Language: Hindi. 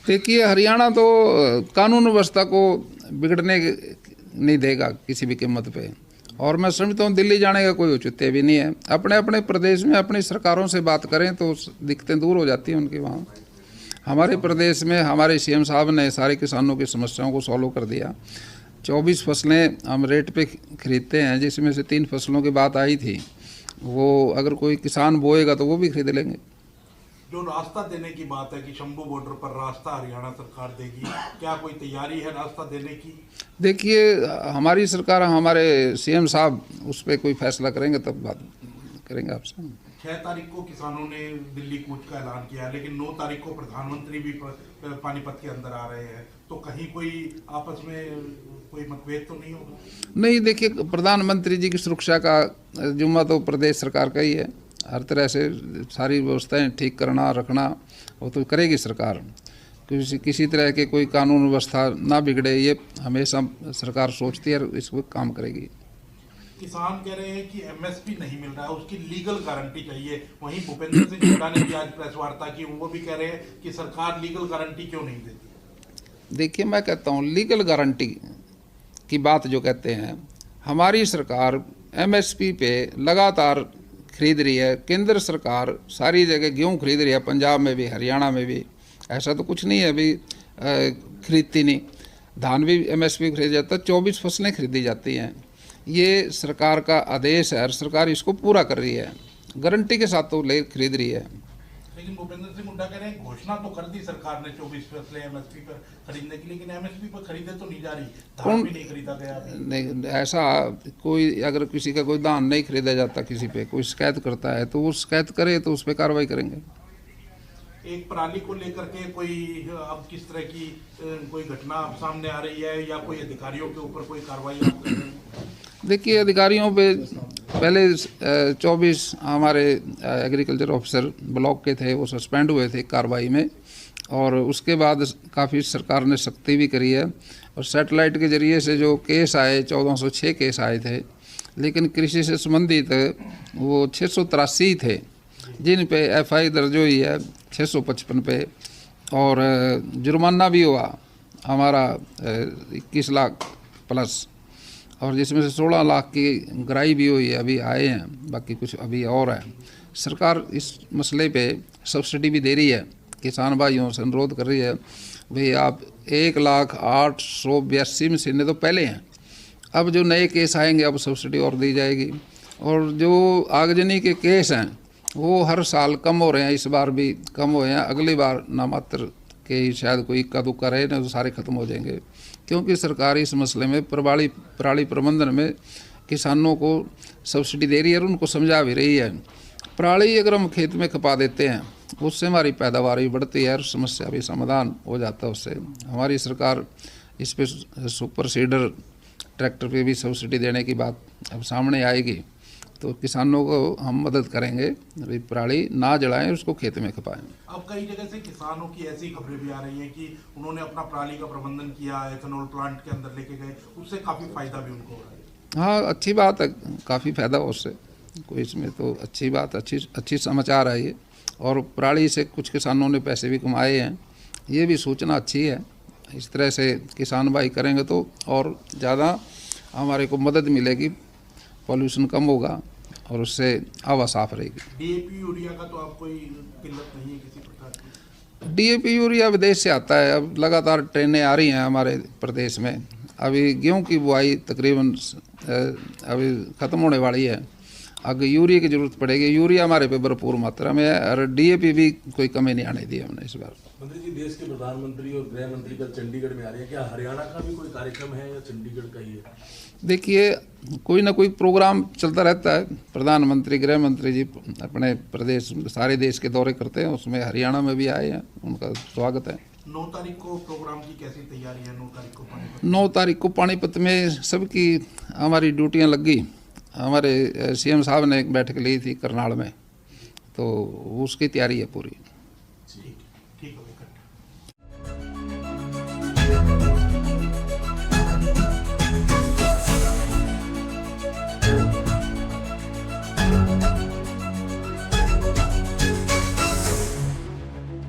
देखिए, हरियाणा तो कानून व्यवस्था को बिगड़ने नहीं देगा किसी भी कीमत पे, और मैं समझता हूँ दिल्ली जाने का कोई औचित्य भी नहीं है। अपने अपने प्रदेश में अपनी सरकारों से बात करें तो दिक्कतें दूर हो जाती हैं उनकी। वहाँ हमारे प्रदेश में हमारे सीएम साहब ने सारे किसानों की समस्याओं को सॉल्व कर दिया। 24 फसलें हम रेट पे खरीदते हैं, जिसमें से 3 फसलों की बात आई थी, वो अगर कोई किसान बोएगा तो वो भी खरीद लेंगे। जो रास्ता देने की बात है कि शंभू बॉर्डर पर रास्ता हरियाणा सरकार देगी, क्या कोई तैयारी है रास्ता देने की? देखिए, हमारी सरकार, हमारे सीएम साहब उस पर कोई फैसला करेंगे तब बात करेंगे आपसे। 6 तारीख को किसानों ने दिल्ली कूच का ऐलान किया है, लेकिन 9 तारीख को प्रधानमंत्री भी पानीपत के अंदर आ रहे हैं, तो कहीं कोई आपस में कोई मतभेद तो नहीं होगा? नहीं, देखिए, प्रधानमंत्री जी की सुरक्षा का जिम्मा तो प्रदेश सरकार का ही है। हर तरह से सारी व्यवस्थाएं ठीक करना रखना वो तो करेगी सरकार। किसी तरह के कोई कानून व्यवस्था ना बिगड़े, ये हमेशा सरकार सोचती है और इसको काम करेगी। किसान कह रहे हैं कि एमएसपी नहीं मिल रहा है, उसकी लीगल गारंटी चाहिए। वहीं भूपेंद्र सिंह हुड्डा ने भी आज प्रेस वार्ता की, वो भी कह रहे हैं कि सरकार लीगल गारंटी क्यों नहीं देती। देखिए, मैं कहता हूँ लीगल गारंटी की बात जो कहते हैं, हमारी सरकार एमएसपी पे लगातार खरीद रही है। केंद्र सरकार सारी जगह गेहूँ खरीद रही है, पंजाब में भी हरियाणा में भी। ऐसा तो कुछ नहीं है अभी खरीदती नहीं। धान भी एमएसपी खरीदा जाता है, 24 फसलें खरीदी जाती हैं। ये सरकार का आदेश है और सरकार इसको पूरा कर रही है, गारंटी के साथ तो ले खरीद रही है। लेकिन भूपेंद्र सिंह हुड्डा कह रहे हैं घोषणा तो कर दी सरकार ने 24 फसलें एमएसपी पर खरीदने की, लेकिन एमएसपी पर खरीदे तो नहीं जा रही, धान भी नहीं खरीदा गया। नहीं, ऐसा कोई अगर किसी का कोई धान नहीं खरीदा जाता, किसी पे कोई शिकायत करता है तो वो शिकायत करे तो उस पर कार्रवाई करेंगे। एक पराली को लेकर के कोई अब किस तरह की कोई घटना सामने आ रही है, या कोई अधिकारियों के ऊपर कोई कार्रवाई आप कर रहे हैं? देखिए, अधिकारियों पे पहले 24 हमारे एग्रीकल्चर ऑफिसर ब्लॉक के थे, वो सस्पेंड हुए थे कार्रवाई में, और उसके बाद काफ़ी सरकार ने सख्ती भी करी है। और सेटेलाइट के ज़रिए से जो केस आए, 1406 केस आए थे, लेकिन कृषि से संबंधित वो 683 थे, जिन पे एफआई दर्ज हुई है 655 पे, और जुर्माना भी हुआ हमारा 21 लाख प्लस, और जिसमें से 16 लाख की गराई भी हुई है, अभी आए हैं, बाकी कुछ अभी और है। सरकार इस मसले पे सब्सिडी भी दे रही है, किसान भाइयों से अनुरोध कर रही है, भाई आप 1,08,82 मशीनें तो पहले हैं, अब जो नए केस आएंगे अब सब्सिडी और दी जाएगी। और जो आगजनी के केस हैं वो हर साल कम हो रहे हैं, इस बार भी कम हुए हैं, अगली बार नामात्र के ही शायद कोई इक्का दुक्का रहे ना, तो सारे खत्म हो जाएंगे। क्योंकि सरकार इस मसले में पराली प्रबंधन में किसानों को सब्सिडी दे रही है और उनको समझा भी रही है। पराली अगर हम खेत में खपा देते हैं उससे हमारी पैदावार भी बढ़ती है और समस्या भी समाधान हो जाता है उससे। हमारी सरकार इस पे सुपर सीडर ट्रैक्टर पे भी सब्सिडी देने की बात अब सामने आएगी, तो किसानों को हम मदद करेंगे, अभी पराली ना जलाएं, उसको खेत में खपाएं। अब कई जगह से किसानों की ऐसी खबरें भी आ रही हैं कि उन्होंने अपना पराली का प्रबंधन किया, एथेनॉल प्लांट के अंदर लेके गए, उससे काफ़ी फायदा भी उनको हो रहा है। हाँ, अच्छी बात है, काफ़ी फायदा हो उससे, कोई इसमें तो अच्छी बात, अच्छी समाचार है ये। और पराली से कुछ किसानों ने पैसे भी कमाए हैं, ये भी सूचना अच्छी है। इस तरह से किसान भाई करेंगे तो और ज़्यादा हमारे को मदद मिलेगी, पॉल्यूशन कम होगा और उससे हवा साफ रहेगी। डीएपी यूरिया का तो आप कोई किल्लत नहीं है किसी प्रकार की? डीएपी यूरिया विदेश से आता है, अब लगातार ट्रेनें आ रही हैं हमारे प्रदेश में। अभी गेहूं की बुआई तकरीबन अभी ख़त्म होने वाली है, अगर यूरिया की ज़रूरत पड़ेगी। यूरिया हमारे पे भरपूर मात्रा में है और डीएपी भी कोई कमी नहीं आने दी हमने इस बार। मंत्री जी, देश के प्रधानमंत्री और गृह मंत्री कल चंडीगढ़ में आ रहे हैं, क्या हरियाणा का भी कोई कार्यक्रम है या चंडीगढ़ का ही है? देखिए, कोई ना कोई प्रोग्राम चलता रहता है। प्रधानमंत्री गृह मंत्री जी अपने प्रदेश सारे देश के दौरे करते हैं, उसमें हरियाणा में भी आए हैं, उनका स्वागत है। 9 तारीख को प्रोग्राम की कैसी तैयारी है? 9 तारीख को पानीपत 9 तारीख को पानीपत में सबकी हमारी ड्यूटियां लग गई। हमारे सीएम साहब ने एक बैठक ली थी करनाल में, तो उसकी तैयारी है पूरी। ठीक है।